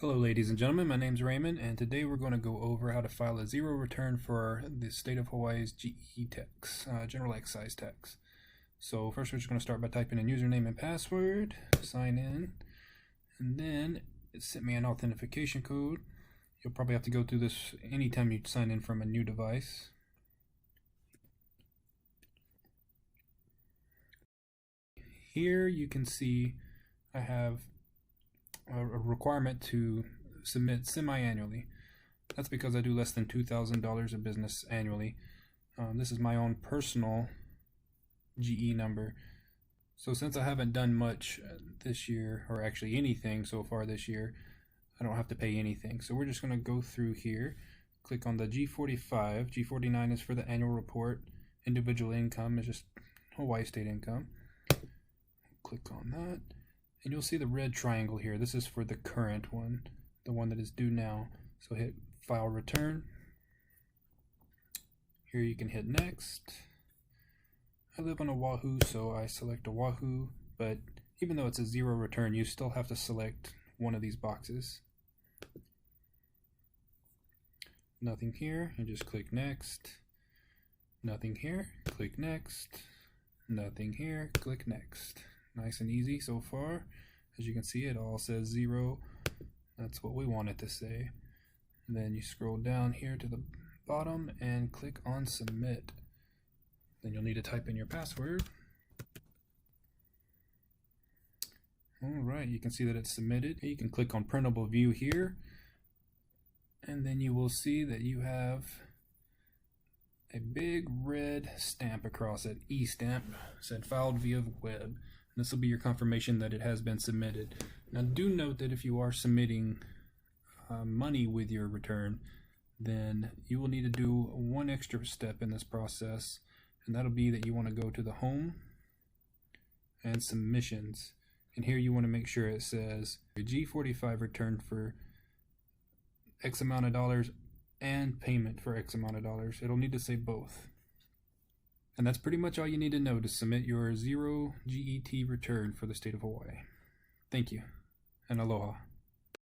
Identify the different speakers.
Speaker 1: Hello ladies and gentlemen, my name is Raymond and today we're going to go over how to file a zero return for the state of Hawaii's GE tax, general excise tax. So first we're just going to start by typing in username and password, sign in, and then it sent me an authentication code. You'll probably have to go through this anytime you sign in from a new device. Here you can see I have a requirement to submit semi-annually. That's because I do less than $2,000 of business annually. This is my own personal GE number. So since I haven't done much this year, or actually anything so far this year, I don't have to pay anything. So we're just going to go through here, click on the G45. G49 is for the annual report. Individual income is just Hawaii state income. Click on that. And you'll see the red triangle here. This is for the current one, the one that is due now. So hit File Return. Here you can hit Next. I live on Oahu, so I select Oahu, but even though it's a zero return, you still have to select one of these boxes. Nothing here, and just click Next. Nothing here, click Next. Nothing here, click Next. Nice and easy so far. As you can see, it all says zero. That's what we want it to say. And then you scroll down here to the bottom and click on Submit. Then you'll need to type in your password. Alright, you can see that it's submitted. You can click on Printable View here, and then you will see that you have a big red stamp across it, E-stamp, said filed via web. This will be your confirmation that it has been submitted. Now do note that if you are submitting money with your return, then you will need to do one extra step in this process, and that'll be that you want to go to the Home and Submissions. And here you want to make sure it says a G45 return for X amount of dollars and payment for X amount of dollars. It'll need to say both. And that's pretty much all you need to know to submit your zero GET return for the state of Hawaii. Thank you, and aloha.